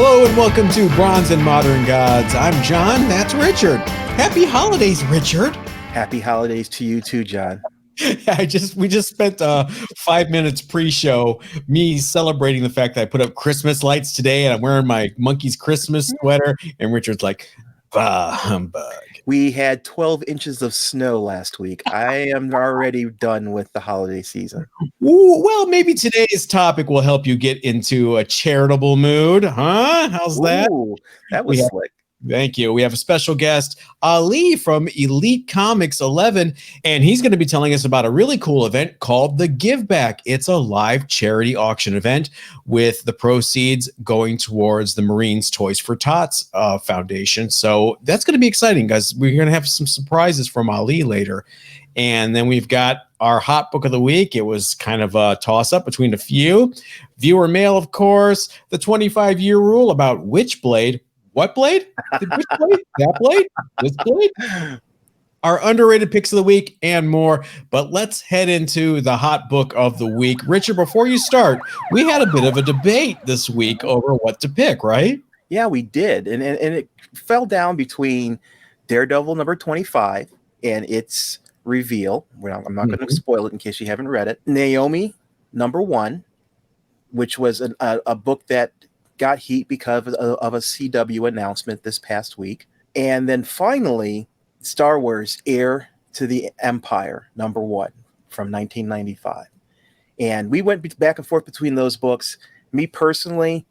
Hello and welcome to Bronze and Modern Gods. I'm John. That's Richard. Happy holidays, Richard. Happy holidays to you too, John. We just spent 5 minutes pre-show me celebrating the fact that I put up Christmas lights today and I'm wearing my monkey's Christmas sweater. And Richard's like, bah, humbug. We had 12 inches of snow last week. I am already done with the holiday season. Ooh, well, maybe today's topic will help you get into a charitable mood, huh? How's that? Ooh, that was slick. Thank you. We have a special guest, Ali from Elite Comics 11, and he's going to be telling us about a really cool event called the Giveback. It's a live charity auction event with the proceeds going towards the Marines Toys for Tots Foundation. So that's going to be exciting, guys. We're going to have some surprises from Ali later. And then we've got our hot book of the week. It was kind of a toss-up between a few. Viewer mail, of course. The 25-year rule about Witchblade. What blade? Which blade? That blade? This blade? Our underrated picks of the week and more. But let's head into the hot book of the week. Richard, before you start, we had a bit of a debate this week over what to pick, right? Yeah, we did. And it fell down between Daredevil number 25 and its reveal. Well, I'm not going to spoil it in case you haven't read it. Naomi number 1, which was a book that got heat because of a CW announcement this past week. And then finally, Star Wars Heir to the Empire, number 1 from 1995. And we went back and forth between those books. Me personally,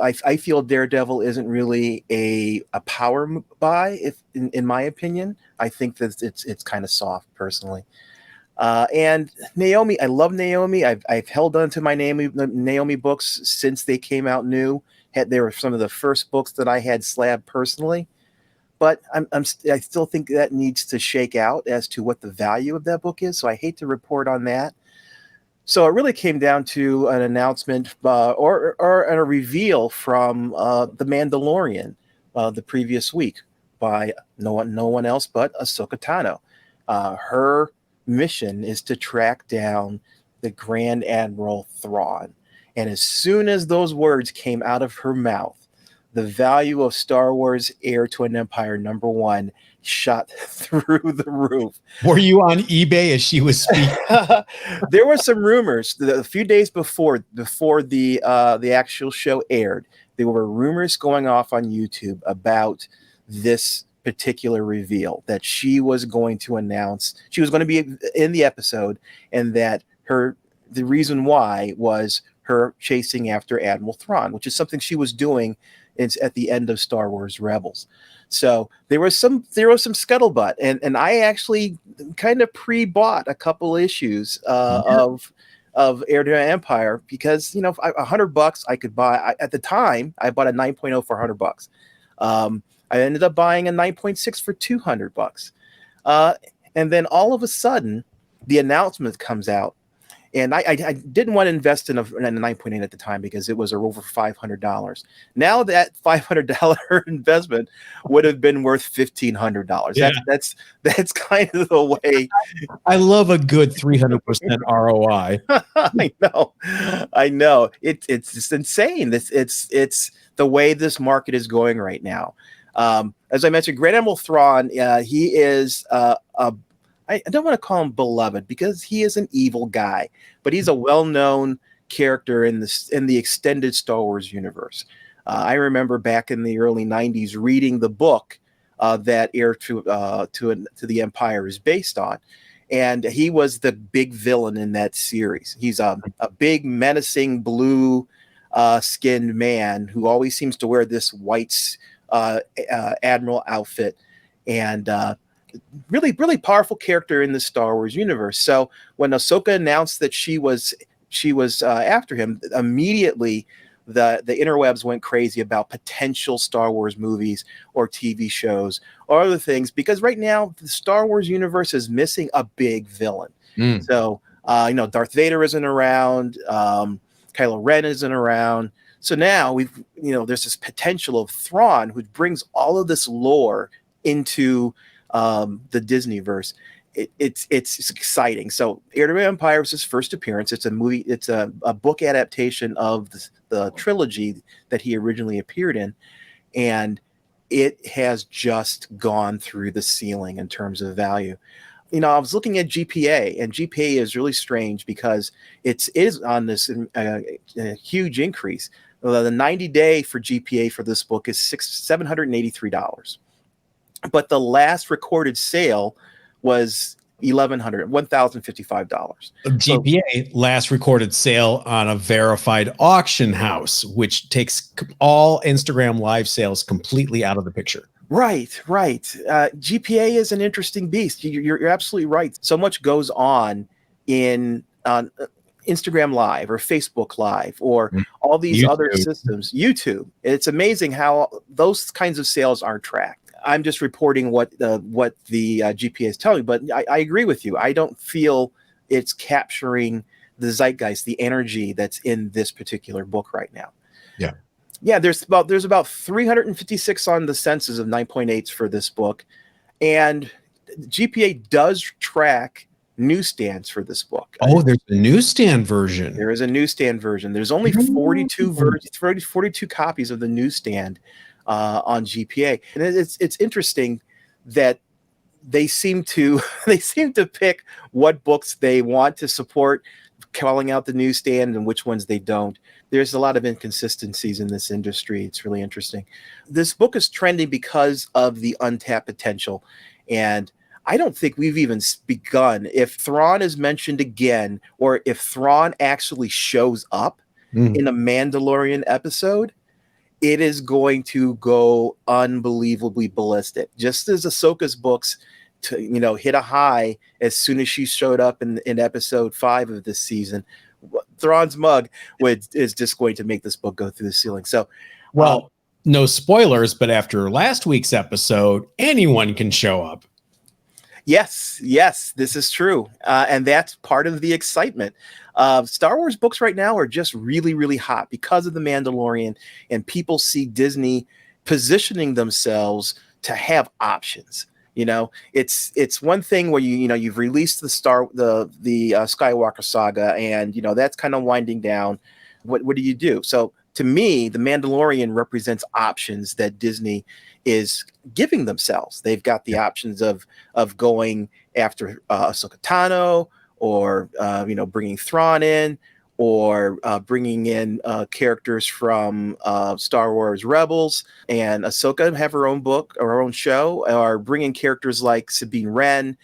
I feel Daredevil isn't really a power buy, if in my opinion. I think that it's kind of soft personally. And Naomi, I love Naomi. I've held on to my Naomi books since they came out new. They were some of the first books that I had slabbed personally, but I still think that needs to shake out as to what the value of that book is. So I hate to report on that. So it really came down to an announcement or a reveal from The Mandalorian the previous week by no one else but Ahsoka Tano. Her mission is to track down the Grand Admiral Thrawn. And as soon as those words came out of her mouth, the value of Star Wars Heir to an Empire number 1 shot through the roof. Were you on eBay as she was speaking? There were some rumors a few days before the actual show aired. There were rumors going off on YouTube about this particular reveal, that she was going to announce she was going to be in the episode, and that the reason why was her chasing after Admiral Thrawn, which is something she was doing at the end of Star Wars Rebels. So there was some scuttlebutt, and I actually kind of pre-bought a couple issues of Heir to an Empire because $100 I could buy. At the time I bought a 9.0 for $100. I ended up buying a 9.6 for $200. And then all of a sudden, the announcement comes out. And I didn't want to invest in a 9.8 at the time because it was over $500. Now that $500 investment would have been worth $1,500. Yeah. That's kind of the way. I love a good 300% ROI. I know. It's just insane. It's the way this market is going right now. As I mentioned, Grand Admiral Thrawn, he is I don't want to call him beloved because he is an evil guy, but he's a well-known character in the extended Star Wars universe. I remember back in the early 90s reading the book that Heir to the Empire is based on, and he was the big villain in that series. He's a big, menacing, blue skinned man who always seems to wear this white admiral outfit, and really, really powerful character in the Star Wars universe. So when Ahsoka announced that she was after him, immediately the interwebs went crazy about potential Star Wars movies or TV shows or other things, because right now the Star Wars universe is missing a big villain. So Darth Vader isn't around, Kylo Ren isn't around. So now there's this potential of Thrawn, who brings all of this lore into the Disneyverse. it's exciting. So Heir to the Empire was his first appearance. It's a movie. It's a book adaptation of the trilogy that he originally appeared in, and it has just gone through the ceiling in terms of value. I was looking at GPA, and GPA is really strange because it is on this huge increase. The 90-day for GPA for this book is $783, but the last recorded sale was $1,055. GPA last recorded sale on a verified auction house, which takes all Instagram live sales completely out of the picture. Right. GPA is an interesting beast. You're absolutely right. So much goes on in Instagram Live or Facebook Live or all these YouTube. other systems. YouTube. It's amazing how those kinds of sales aren't tracked. I'm just reporting what the GPA is telling me, but I agree with you. I don't feel it's capturing the zeitgeist, the energy that's in this particular book right now. Yeah, there's about 356 on the census of 9.8s for this book, and GPA does track newsstands for this book. Oh, there's a newsstand version. There is a newsstand version. There's only 42 copies of the newsstand on GPA, and it's interesting that they seem to pick what books they want to support, calling out the newsstand, and which ones they don't. There's a lot of inconsistencies in this industry. It's really interesting. This book is trending because of the untapped potential, and I don't think we've even begun. If Thrawn is mentioned again, or if Thrawn actually shows up in a Mandalorian episode, it is going to go unbelievably ballistic. Just as Ahsoka's books hit a high as soon as she showed up in episode 5 of this season, Thrawn's mug is just going to make this book go through the ceiling. So, no spoilers, but after last week's episode, anyone can show up. Yes, this is true. And that's part of the excitement. Star Wars books right now are just really, really hot because of The Mandalorian, and people see Disney positioning themselves to have options. It's one thing where you've released the Skywalker saga, and that's kind of winding down. What do you do? So to me, The Mandalorian represents options that Disney is giving themselves. They've got the options of going after Ahsoka Tano, or bringing Thrawn in, or bringing in characters from Star Wars Rebels, and Ahsoka have her own book or her own show, or bringing characters like Sabine Wren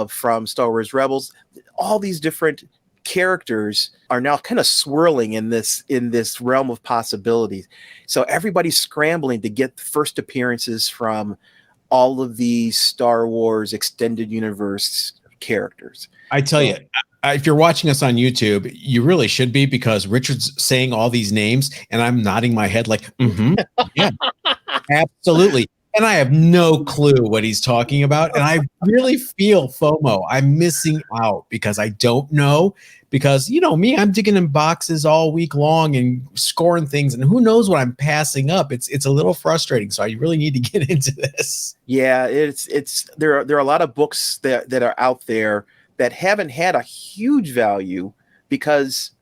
from Star Wars Rebels. All these different characters are now kind of swirling in this realm of possibilities. So everybody's scrambling to get first appearances from all of these Star Wars extended universe characters. I tell you, if you're watching us on YouTube, you really should be, because Richard's saying all these names and I'm nodding my head like, yeah, absolutely. And I have no clue what he's talking about. And I really feel FOMO. I'm missing out because I don't know. Because, me, I'm digging in boxes all week long and scoring things, and who knows what I'm passing up. It's a little frustrating. So I really need to get into this. Yeah, there are a lot of books that are out there that haven't had a huge value because,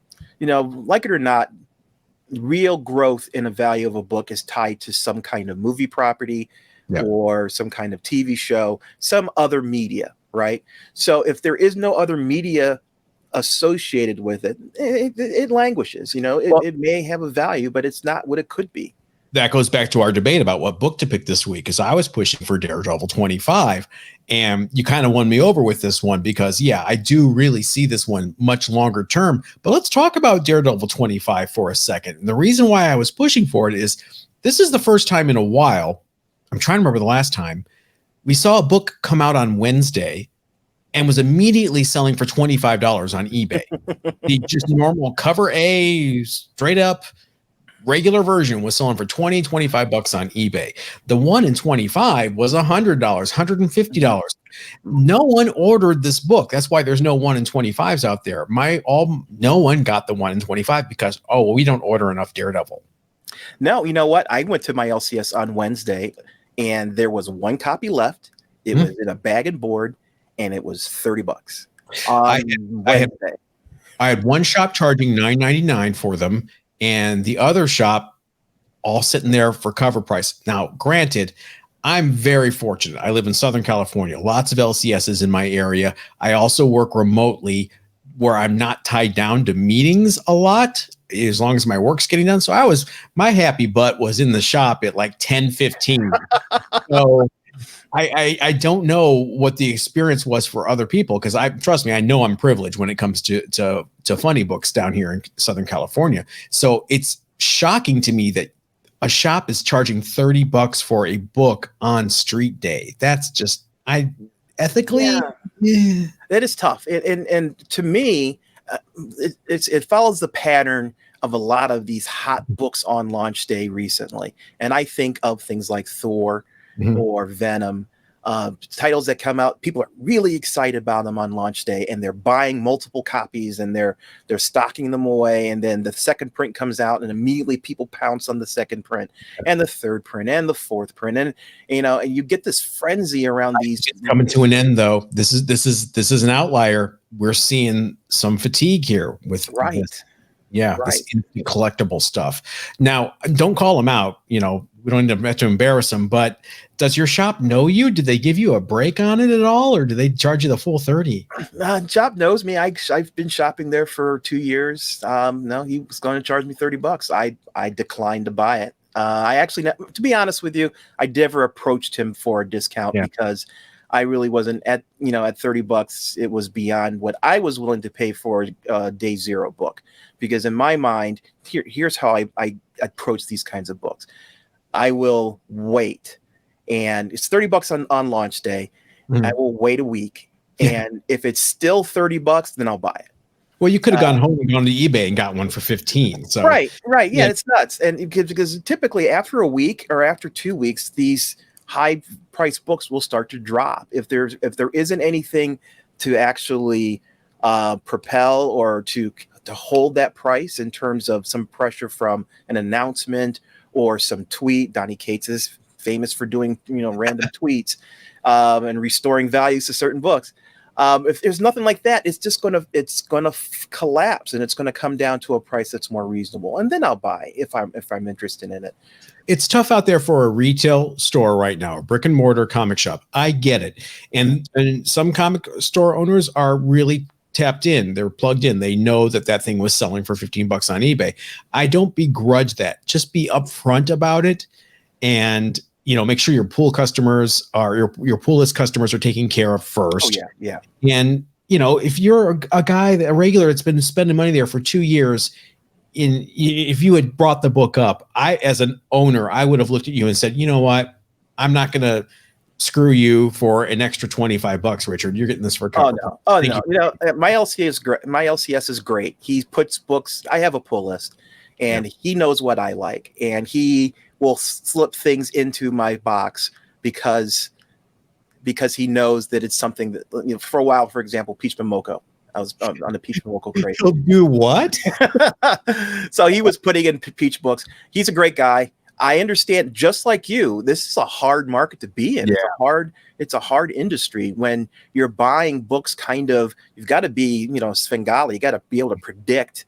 like it or not, real growth in a value of a book is tied to some kind of movie property or some kind of TV show, some other media, right? So if there is no other media associated with it, it languishes. It may have a value, but it's not what it could be. That goes back to our debate about what book to pick this week, because I was pushing for Daredevil 25, and you kind of won me over with this one because, I do really see this one much longer term. But let's talk about Daredevil 25 for a second. And the reason why I was pushing for it is this is the first time in a while, I'm trying to remember the last time, we saw a book come out on Wednesday and was immediately selling for $25 on eBay. The just normal cover A, straight up, regular version was selling for $20, $25 on eBay. The one in 25 was $100, $150. No one ordered this book. That's why there's no 1 in 25s out there. No one got the 1 in 25 because, we don't order enough Daredevil. No, you know what? I went to my LCS on Wednesday, and there was one copy left. It was in a bag and board, and it was $30 I, on I had Wednesday. I had one shop charging $9.99 for them, and the other shop all sitting there for cover price. Now, granted, I'm very fortunate. I live in Southern California, lots of LCSs in my area. I also work remotely where I'm not tied down to meetings a lot as long as my work's getting done. So my happy butt was in the shop at like 10:15. So I don't know what the experience was for other people, because trust me, I know I'm privileged when it comes to funny books down here in Southern California. So it's shocking to me that a shop is charging $30 for a book on street day. That's just ethically. Yeah. That is tough. And to me, it follows the pattern of a lot of these hot books on launch day recently. And I think of things like Thor or Venom, titles that come out, people are really excited about them on launch day, and they're buying multiple copies, and they're stocking them away. And then the second print comes out, and immediately people pounce on the second print and the third print and the fourth print. And, and you get this frenzy around these. It's coming to an end, though. This is an outlier. We're seeing some fatigue here with this. Yeah, this collectible stuff. Now, don't call them out. We don't have to embarrass them. But does your shop know you? Did they give you a break on it at all, or do they charge you the full 30? Shop knows me. I've been shopping there for 2 years. No, he was going to charge me $30. I declined to buy it. I actually, to be honest with you, I never approached him for a discount because I really wasn't at $30. It was beyond what I was willing to pay for a day zero book. Because in my mind, here's how I approach these kinds of books. I will wait, and it's $30 on launch day. I will wait a week, and if it's still $30, then I'll buy it. Well, you could have gone home and gone to eBay and got one for 15. So right, yeah, it's nuts. And because typically after a week or after 2 weeks, these high price books will start to drop. If there isn't anything to actually propel or to hold that price in terms of some pressure from an announcement or some tweet. Donnie Cates is famous for doing random tweets and restoring values to certain books. If there's nothing like that, it's just gonna collapse, and it's gonna come down to a price that's more reasonable, and then I'll buy if I'm interested in it. It's tough out there for a retail store right now, a brick and mortar comic shop. I get it, and some comic store owners are really tapped in. They're plugged in. They know that thing was selling for $15 on eBay. I don't begrudge that. Just be upfront about it, and make sure your pool customers are your pool list customers are taken care of first. Oh, yeah. And if you're a guy, a regular that's been spending money there for 2 years, if you had brought the book up, as an owner, I would have looked at you and said, you know what, I'm not gonna screw you for an extra $25, Richard. You're getting this for a cover. Oh no. My LCS is great. My LCS is great. He puts books. I have a pull list, and he knows what I like, and he will slip things into my box because he knows that it's something that for a while. For example, Peach Momoko. I was on the Peach Momoko crate. He'll do what? So he was putting in Peach books. He's a great guy. I understand, just like you, this is a hard market to be in. Yeah. It's a hard industry when you're buying books. You've got to be, Svengali. You got to be able to predict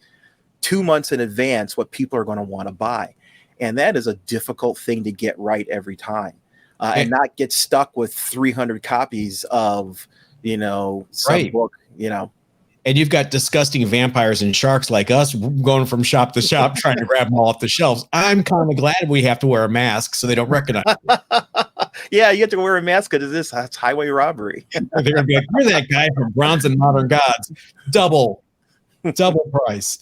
2 months in advance what people are going to want to buy, and that is a difficult thing to get right every time, and not get stuck with 300 copies of, some book, And you've got disgusting vampires and sharks like us going from shop to shop trying to grab them all off the shelves. I'm kind of glad we have to wear a mask so they don't recognize you. Yeah, you have to wear a mask because that's highway robbery. They're going to be like, you're that guy from Bronze and Modern Gods. Double price.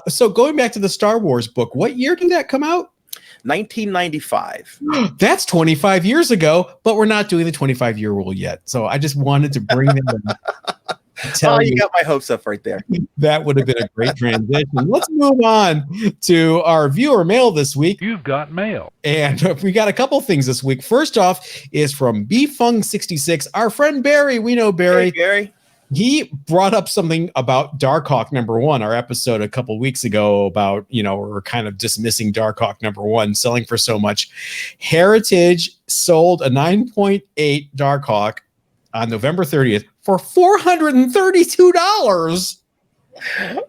So going back to the Star Wars book, what year did that come out? 1995. That's 25 years ago, but we're not doing the 25-year rule yet. So I just wanted to bring that up. You got my hopes up right there. That would have been a great transition. Let's move on to our viewer mail this week. You've got mail. And we got a couple things this week. First off is from BFung66, our friend Barry. We know Barry. Hey, Barry. He brought up something about Darkhawk #1, our episode a couple weeks ago about, we're kind of dismissing Darkhawk #1 selling for so much. Heritage sold a 9.8 Darkhawk on November 30th for $432.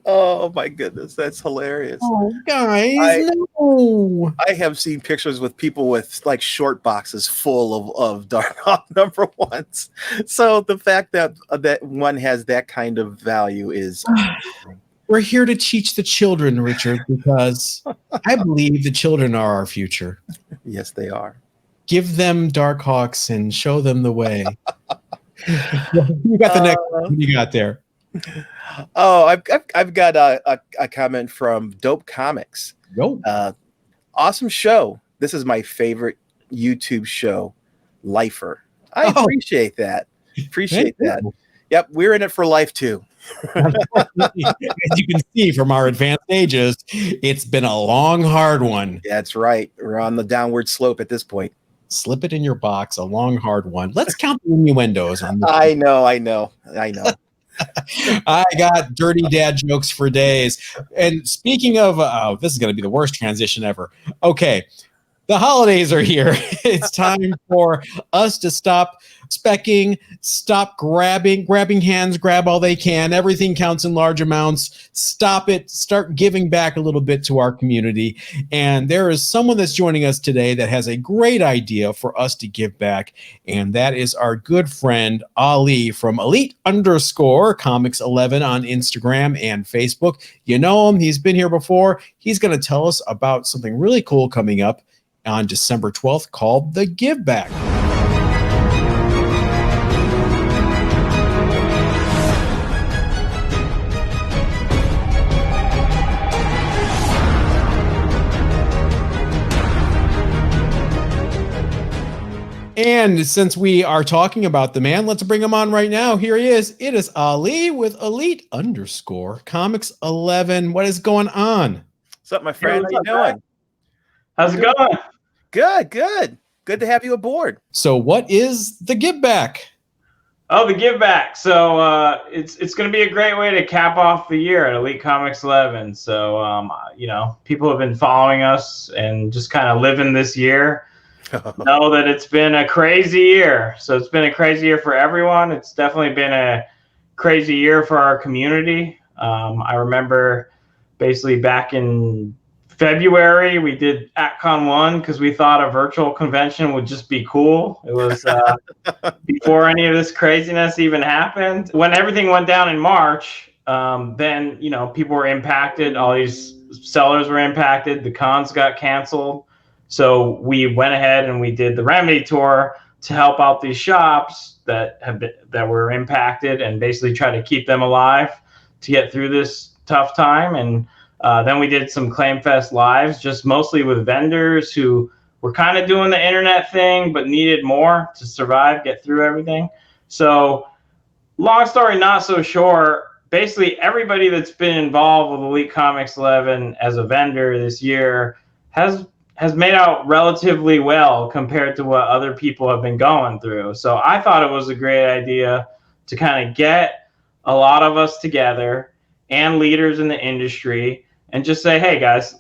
Oh my goodness, that's hilarious. Oh, guys, no. I have seen pictures with people with like short boxes full of Dark Hawk number ones. So the fact that that one has that kind of value is We're here to teach the children, Richard, because I believe the children are our future. Yes, they are. Give them Dark Hawks and show them the way. You got the next one you got there. Oh, I've got a comment from Dope Comics. Yo. Awesome show. This is my favorite YouTube show, Lifer. I appreciate that. Appreciate that. Yep, we're in it for life too. As you can see from our advanced ages, it's been a long, hard one. That's right. We're on the downward slope at this point. Slip it in your box, a long, hard one. Let's count the innuendos on this. I know. I got dirty dad jokes for days. And speaking of, this is going to be the worst transition ever. Okay, the holidays are here. It's time for us to stop specking, stop grabbing hands, grab all they can. Everything counts in large amounts. Stop it. Start giving back a little bit to our community. And there is someone that's joining us today that has a great idea for us to give back. And that is our good friend Ali from Elite_Comics11 on Instagram and Facebook. You know him. He's been here before. He's going to tell us about something really cool coming up on December 12th called the Giveback. And since we are talking about the man, let's bring him on right now. Here he is. It is Ali with Elite_Comics11. What is going on? What's up, my friend? How you doing? How's it going? Good. Good to have you aboard. So what is the Giveback? Oh, the Giveback. So it's going to be a great way to cap off the year at Elite Comics 11. So, people have been following us and just kind of living this year. Know that it's been a crazy year. So it's been a crazy year for everyone. It's definitely been a crazy year for our community. I remember basically back in February, we did AtCon 1 because we thought a virtual convention would just be cool. It was before any of this craziness even happened. When everything went down in March, then, people were impacted. All these sellers were impacted. The cons got canceled. So we went ahead and we did the Remedy Tour to help out these shops that were impacted and basically try to keep them alive to get through this tough time. And then we did some Claim Fest lives, just mostly with vendors who were kind of doing the internet thing, but needed more to survive, get through everything. So long story, not so short, basically everybody that's been involved with Elite Comics 11 as a vendor this year has made out relatively well compared to what other people have been going through. So I thought it was a great idea to kind of get a lot of us together and leaders in the industry and just say, hey guys,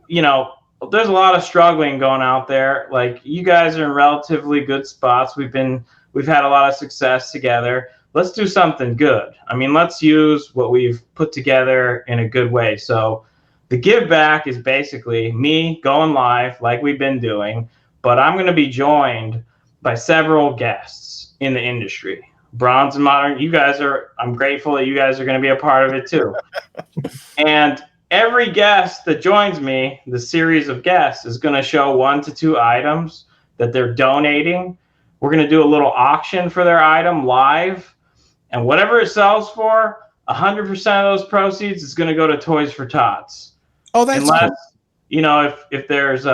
there's a lot of struggling going out there. Like, you guys are in relatively good spots. We've had a lot of success together. Let's do something good. I mean, let's use what we've put together in a good way. So the Giveback is basically me going live like we've been doing, but I'm going to be joined by several guests in the industry. Bronze and Modern, I'm grateful that you guys are going to be a part of it too. And every guest that joins me, the series of guests, is going to show 1 to 2 items that they're donating. We're going to do a little auction for their item live, and whatever it sells for, 100% of those proceeds is going to go to Toys for Tots. Oh, that's unless, cool. If there's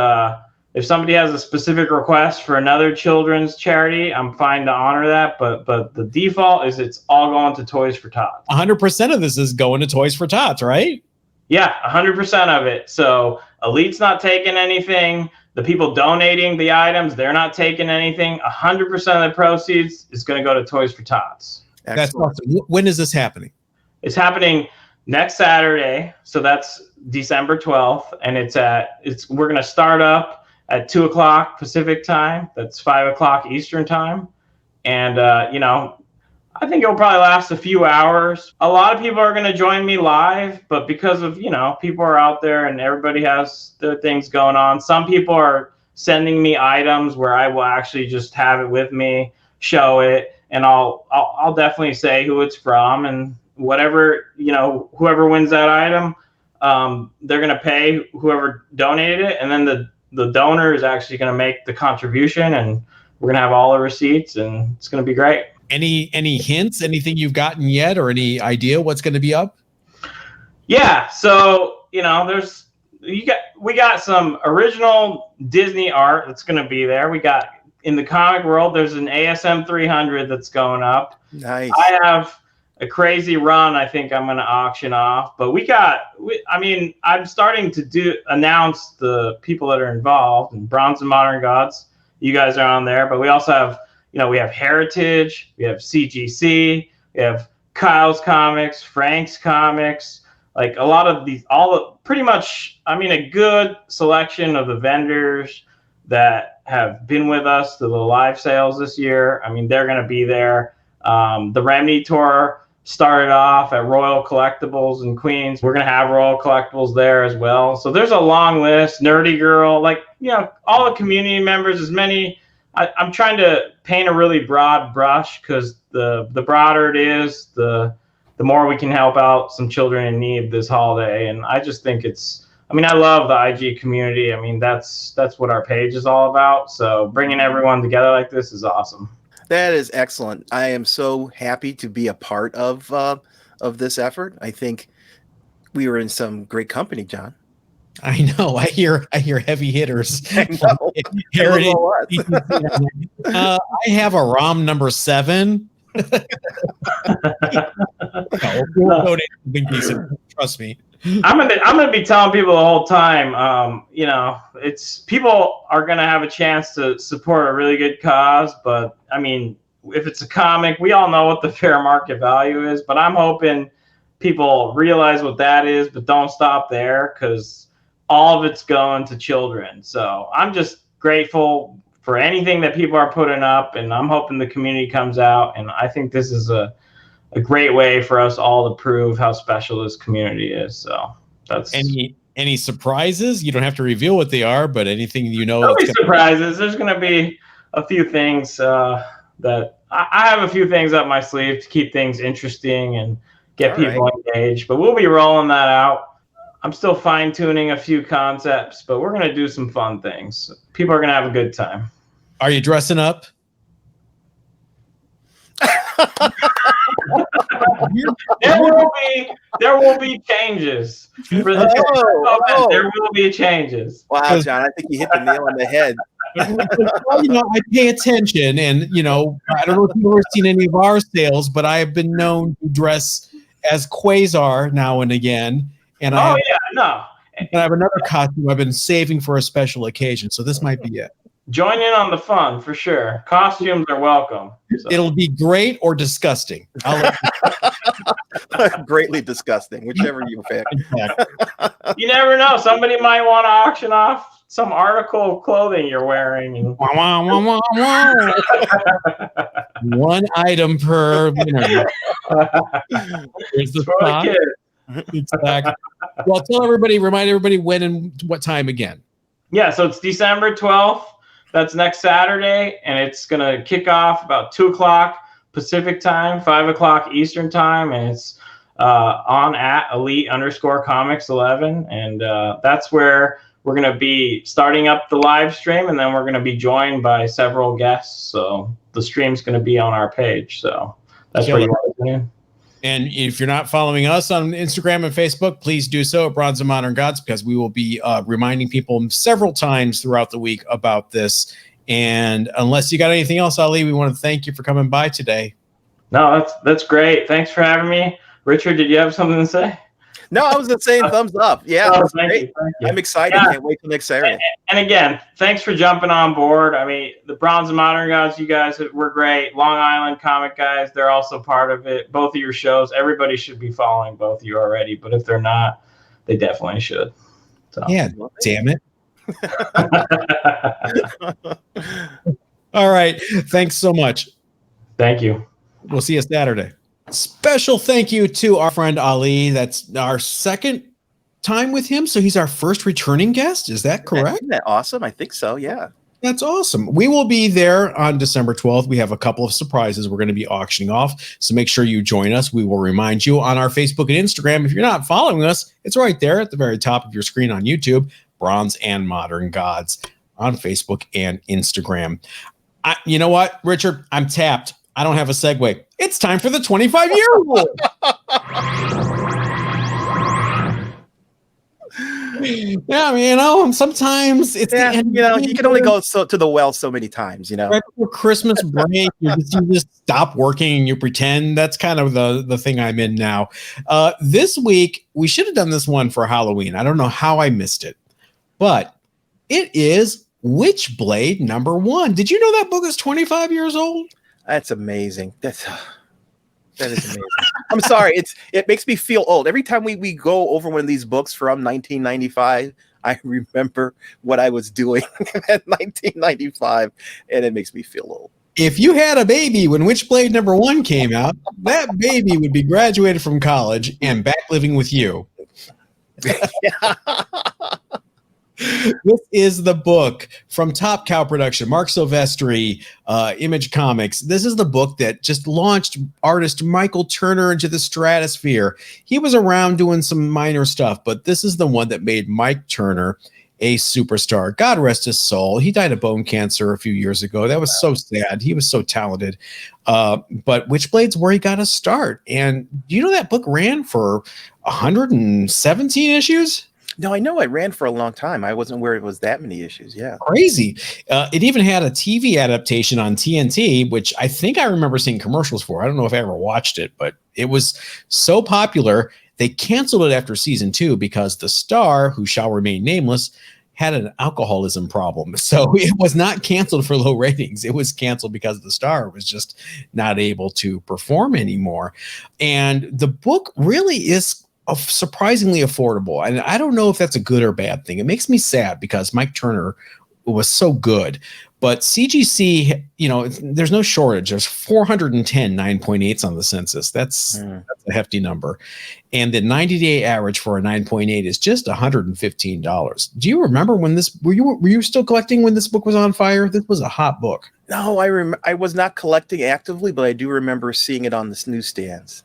if somebody has a specific request for another children's charity, I'm fine to honor that. But the default is it's all going to Toys for Tots. 100% of this is going to Toys for Tots, right? Yeah, 100% of it. So Elite's not taking anything. The people donating the items, they're not taking anything. 100% of the proceeds is going to go to Toys for Tots. That's awesome. When is this happening? It's happening next Saturday. So that's December 12th. And we're going to start up at 2:00 Pacific time. That's 5:00 Eastern time. And, I think it'll probably last a few hours. A lot of people are going to join me live, but because of, people are out there and everybody has their things going on. Some people are sending me items where I will actually just have it with me, show it, and I'll definitely say who it's from, and whatever, whoever wins that item, they're going to pay whoever donated it. And then the donor is actually going to make the contribution, and we're going to have all the receipts, and it's going to be great. Any hints, anything you've gotten yet, or any idea what's going to be up? Yeah, so we got some original Disney art that's going to be there. We got, in the comic world, there's an ASM 300 that's going up. Nice. I have a crazy run I think I'm going to auction off, but I'm starting to announce the people that are involved. And Bronze and Modern Gods, you guys are on there, but we also have, we have Heritage, we have CGC, we have Kyle's Comics, Frank's Comics, like a lot of these, pretty much, a good selection of the vendors that have been with us to the live sales this year. They're going to be there. The Remedy Tour started off at Royal Collectibles in Queens. We're going to have Royal Collectibles there as well. So there's a long list. Nerdy Girl, all the community members, as many. I'm trying to paint a really broad brush, because the broader it is, the more we can help out some children in need this holiday. And I just think I love the IG community. That's what our page is all about. So bringing everyone together like this is awesome. That is excellent. I am so happy to be a part of this effort. I think we were in some great company, John. I know. I hear heavy hitters. I know. I have a ROM number 7. Trust me. I'm gonna be telling people the whole time. It's people are gonna have a chance to support a really good cause, but if it's a comic, we all know what the fair market value is. But I'm hoping people realize what that is, but don't stop there, because all of it's going to children. So I'm just grateful for anything that people are putting up, and I'm hoping the community comes out. And I think this is a great way for us all to prove how special this community is. So that's any surprises. You don't have to reveal what they are, but anything there'll be surprises. There's going to be a few things that I have a few things up my sleeve to keep things interesting and get people engaged. But we'll be rolling that out. I'm still fine tuning a few concepts, but we're going to do some fun things. People are going to have a good time. Are you dressing up? There will be changes. For the there will be changes. Wow, John, I think you hit the nail on the head. Well, I pay attention, and I don't know if you've ever seen any of our sales, but I have been known to dress as Quasar now and again. And I have another costume I've been saving for a special occasion, so this might be it. Join in on the fun for sure. Costumes are welcome. So. It'll be great or disgusting. Greatly disgusting, whichever you pick. You never know. Somebody might want to auction off some article of clothing you're wearing. One item per. Here's the spot. Exactly. Well, remind everybody when and what time again. Yeah, so it's December 12th. That's next Saturday, and it's going to kick off about 2 o'clock Pacific time, 5 o'clock Eastern time, and it's on at elite_comics11, and that's where we're going to be starting up the live stream, and then we're going to be joined by several guests, so the stream's going to be on our page, so that's where you want to tune in. And if you're not following us on Instagram and Facebook, please do so at Bronze and Modern Gods, because we will be reminding people several times throughout the week about this. And unless you got anything else, Ali, we want to thank you for coming by today. No, that's great. Thanks for having me. Richard, did you have something to say? No, I was just saying thumbs up. Yeah, thank you. I'm excited. Yeah. Can't wait till next Saturday. And again, thanks for jumping on board. The Bronze and Modern Gods, you guys were great. Long Island Comic Guys, they're also part of it. Both of your shows, everybody should be following both of you already. But if they're not, they definitely should. So. Yeah, damn it. All right. Thanks so much. Thank you. We'll see you Saturday. Special thank you to our friend Ali. That's our second time with him. So he's our first returning guest. Is that correct? Isn't that awesome? I think so. Yeah. That's awesome. We will be there on December 12th. We have a couple of surprises we're going to be auctioning off. So make sure you join us. We will remind you on our Facebook and Instagram. If you're not following us, it's right there at the very top of your screen on YouTube, Bronze and Modern Gods on Facebook and Instagram. You know what, Richard? I'm tapped. I don't have a segue. It's time for the 25-year rule. Yeah, I mean, sometimes it's the end you can only go to the well so many times, Right before Christmas break, you just stop working and you pretend. That's kind of the thing I'm in now. This week, we should have done this one for Halloween. I don't know how I missed it, but it is Witchblade #1. Did you know that book is 25 years old? That's amazing. That is amazing. I'm sorry. It makes me feel old. Every time we go over one of these books from 1995, I remember what I was doing in 1995, and it makes me feel old. If you had a baby when Witchblade #1 came out, that baby would be graduated from college and back living with you. This is the book from Top Cow Production, Mark Silvestri, Image Comics. This is the book that just launched artist Michael Turner into the stratosphere. He was around doing some minor stuff, but this is the one that made Mike Turner a superstar. God rest his soul. He died of bone cancer a few years ago. That was so sad. He was so talented. But Witchblade's where he got his start. And do you know that book ran for 117 issues? No, I know it ran for a long time. I wasn't aware it was that many issues. Yeah. Crazy. It even had a TV adaptation on TNT, which I think I remember seeing commercials for. I don't know if I ever watched it, but it was so popular. They canceled it after season 2 because the star, who shall remain nameless, had an alcoholism problem. So it was not canceled for low ratings. It was canceled because the star was just not able to perform anymore. And the book really is surprisingly affordable. And I don't know if that's a good or bad thing. It makes me sad because Mike Turner was so good. But CGC, there's no shortage. There's 410 9.8s on the census. That's a hefty number. And the 90-day average for a 9.8 is just $115. Do you remember when were you still collecting when this book was on fire? This was a hot book. No, I was not collecting actively, but I do remember seeing it on the newsstands.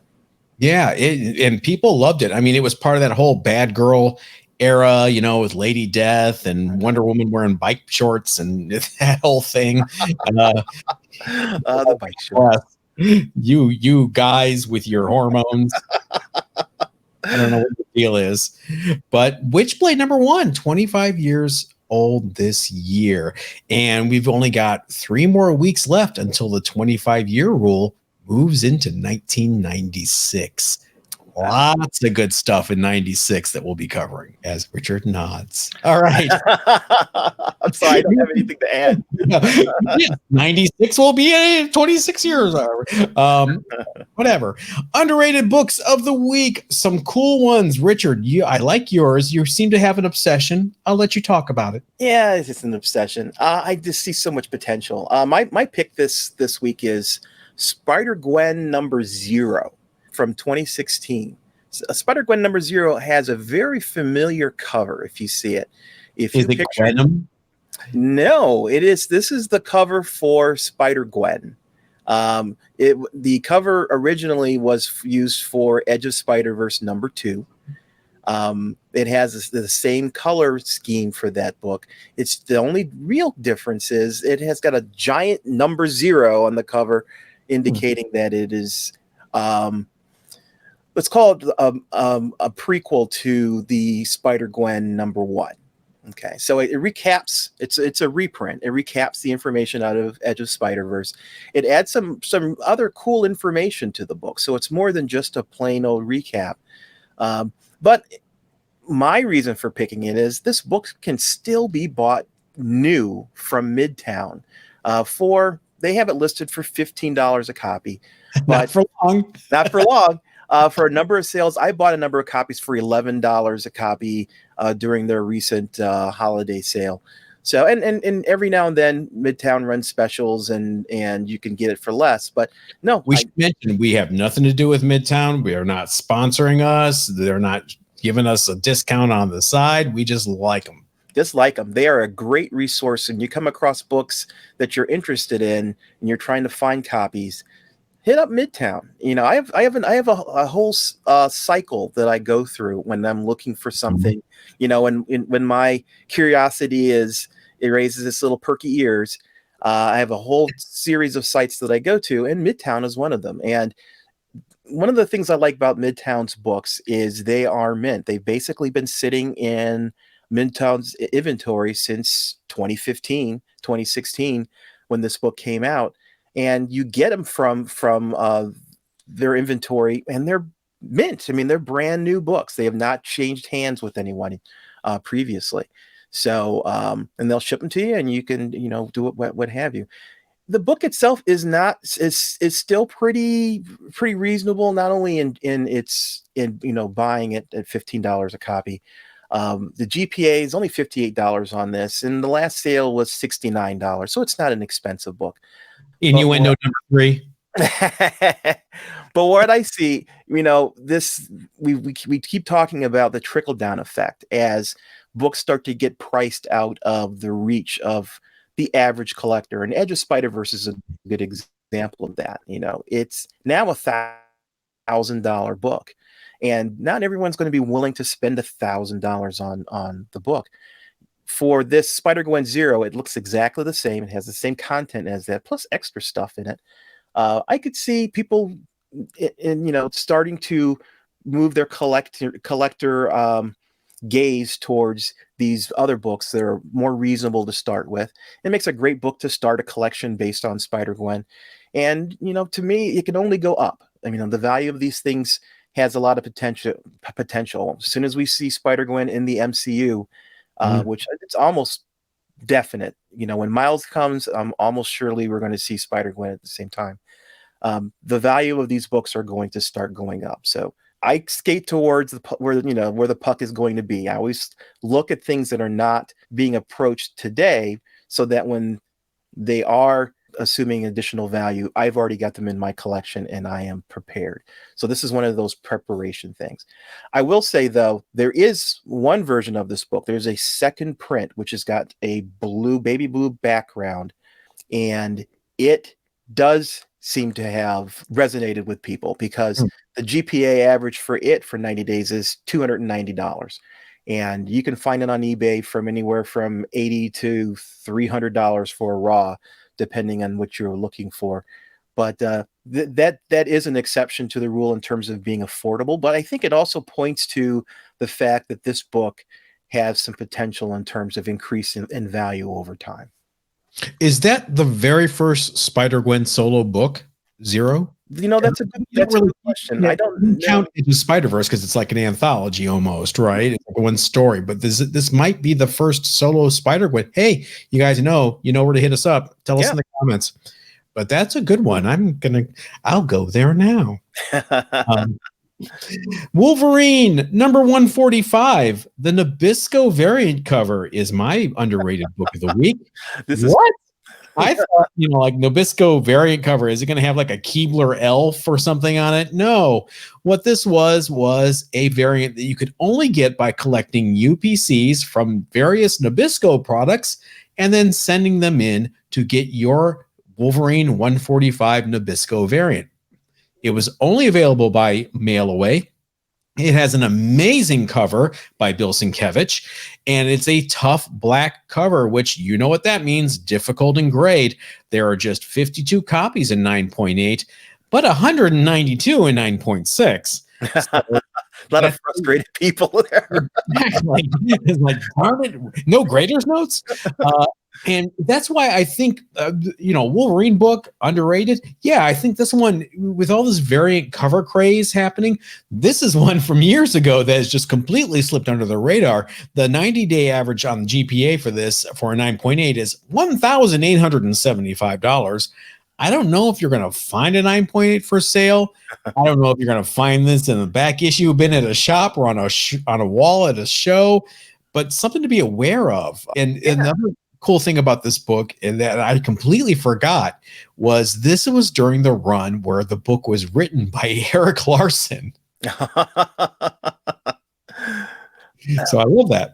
Yeah, and people loved it. I mean, it was part of that whole bad girl era, with Lady Death and Wonder Woman wearing bike shorts and that whole thing. The bike shorts. You guys with your hormones. I don't know what the deal is. But Witchblade #1, 25 years old this year. And we've only got 3 more weeks left until the 25-year rule moves into 1996. Lots of good stuff in 96 that we'll be covering, as Richard nods. All right. I'm sorry, I don't have anything to add. Yeah, 96 will be 26 years. Whatever. Underrated books of the week. Some cool ones. Richard, I like yours. You seem to have an obsession. I'll let you talk about it. Yeah, it's just an obsession. I just see so much potential. My pick this week is SpiderGwen Zero from 2016. SpiderGwen Zero has a very familiar cover. If you see it, is it Venom? No, it is. This is the cover for SpiderGwen. The cover originally was used for Edge of Spider-Verse #2. It has the same color scheme for that book. It's the only real difference is it has got a giant #0 on the cover, indicating that it is let's call it a prequel to the SpiderGwen #1. Okay, so it recaps. It's a reprint. It recaps the information out of Edge of Spider-Verse. It adds some other cool information to the book, so it's more than just a plain old recap. But my reason for picking it is this book can still be bought new from Midtown. They have it listed for $15 a copy, but not for long. Not for long. For a number of sales, I bought a number of copies for $11 a copy during their recent holiday sale. So and every now and then Midtown runs specials and you can get it for less. But no, We should mention we have nothing to do with Midtown. We are not sponsoring us. They're not giving us a discount on the side. We just like them. Just like them. They are a great resource. And you come across books that you're interested in and you're trying to find copies, hit up Midtown. You know, I have a whole cycle that I go through when I'm looking for something. You know, when my curiosity it raises its little perky ears. I have a whole series of sites that I go to, and Midtown is one of them. And one of the things I like about Midtown's books is they are mint. They've basically been sitting in Midtown's inventory since 2015, 2016, when this book came out. And you get them from their inventory, and they're mint. I mean, they're brand new books. They have not changed hands with anyone previously. So, and they'll ship them to you, and you can, you know, do what have you. The book itself is still pretty reasonable, not only in you know, buying it at $15 a copy. The GPA is only $58 on this, and the last sale was $69, so it's not an expensive book. Innuendo number 3. But what I see, you know, this we keep talking about the trickle down effect as books start to get priced out of the reach of the average collector. And Edge of Spider-Verse is a good example of that. You know, it's now $1,000 book, and not everyone's going to be willing to spend $1,000 on the book. For this SpiderGwen Zero, it looks exactly the same. It has the same content as that, plus extra stuff in it. I could see people, you know, starting to move their collector gaze towards these other books that are more reasonable to start with. It makes a great book to start a collection based on Spider-Gwen. And, you know, to me, it can only go up. I mean, the value of these things has a lot of potential. As soon as we see Spider-Gwen in the MCU, which it's almost definite, you know, when Miles comes, almost surely we're going to see Spider-Gwen at the same time. The value of these books are going to start going up. So I skate towards where the puck is going to be. I always look at things that are not being approached today, so that when they are assuming additional value, I've already got them in my collection and I am prepared. So this is one of those preparation things. I will say, though, there is one version of this book. There's a second print, which has got a baby blue background, and it does seem to have resonated with people because the GPA average for 90 days is $290. And you can find it on eBay from anywhere from $80 to $300 for a raw, depending on what you're looking for. But that is an exception to the rule in terms of being affordable. But I think it also points to the fact that this book has some potential in terms of increase in value over time. Is that the very first Spider-Gwen solo book, Zero? You know, that's a good question. I don't count it as Spider-Verse because it's like an anthology almost, right? It's like one story, but this might be the first solo Spider-Gwen. Hey, you guys know where to hit us up. Tell us in the comments. But that's a good one. I'll go there now. Wolverine number 145. The Nabisco variant cover is my underrated book of the week. What? I thought, like Nabisco variant cover, is it going to have like a Keebler elf or something on it? No. What this was a variant that you could only get by collecting UPCs from various Nabisco products and then sending them in to get your Wolverine 145 Nabisco variant. It was only available by mail away. It has an amazing cover by Bill Sienkiewicz, and it's a tough black cover, which you know what that means, difficult in grade. There are just 52 copies in 9.8, but 192 in 9.6. So, a lot of frustrated people there. Exactly. It's like, darn it, no graders notes? And that's why I think, Wolverine book, underrated. Yeah, I think this one, with all this variant cover craze happening, this is one from years ago that has just completely slipped under the radar. The 90-day average on the GPA for this, for a 9.8, is $1,875. I don't know if you're going to find a 9.8 for sale. I don't know if you're going to find this in the back issue bin at a shop or on a wall at a show, but something to be aware of. And another cool thing about this book, and that I completely forgot, was this was during the run where the book was written by Eric Larson. So I love that.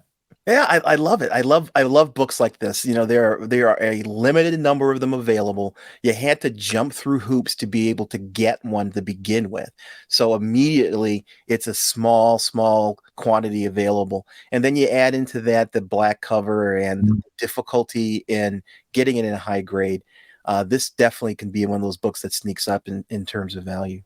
Yeah, I love it. I love books like this. You know, there are a limited number of them available. You had to jump through hoops to be able to get one to begin with. So immediately it's a small quantity available. And then you add into that the black cover and the difficulty in getting it in a high grade. This definitely can be one of those books that sneaks up in terms of value.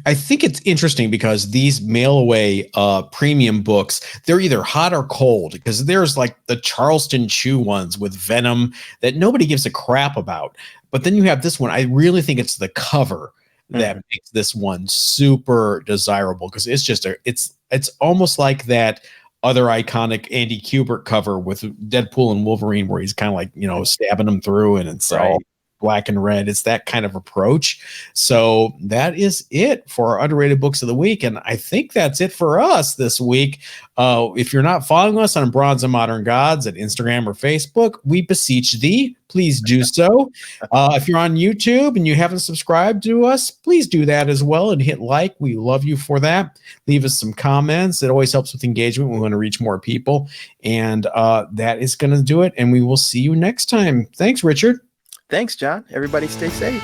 I think it's interesting because these mail away premium books, they're either hot or cold, because there's like the Charleston Chew ones with Venom that nobody gives a crap about. But then you have this one. I really think it's the cover that makes this one super desirable, because it's just it's almost like that other iconic Andy Kubert cover with Deadpool and Wolverine, where he's kind of like, you know, stabbing them through, and it's all black and red. It's that kind of approach. So that is it for our underrated books of the week. And I think that's it for us this week. If you're not following us on Bronze and Modern Gods at Instagram or Facebook, we beseech thee, please do so. If you're on YouTube and you haven't subscribed to us, please do that as well and hit like. We love you for that. Leave us some comments. It always helps with engagement. We want to reach more people. And that is going to do it. And we will see you next time. Thanks, Richard. Thanks, John. Everybody stay safe.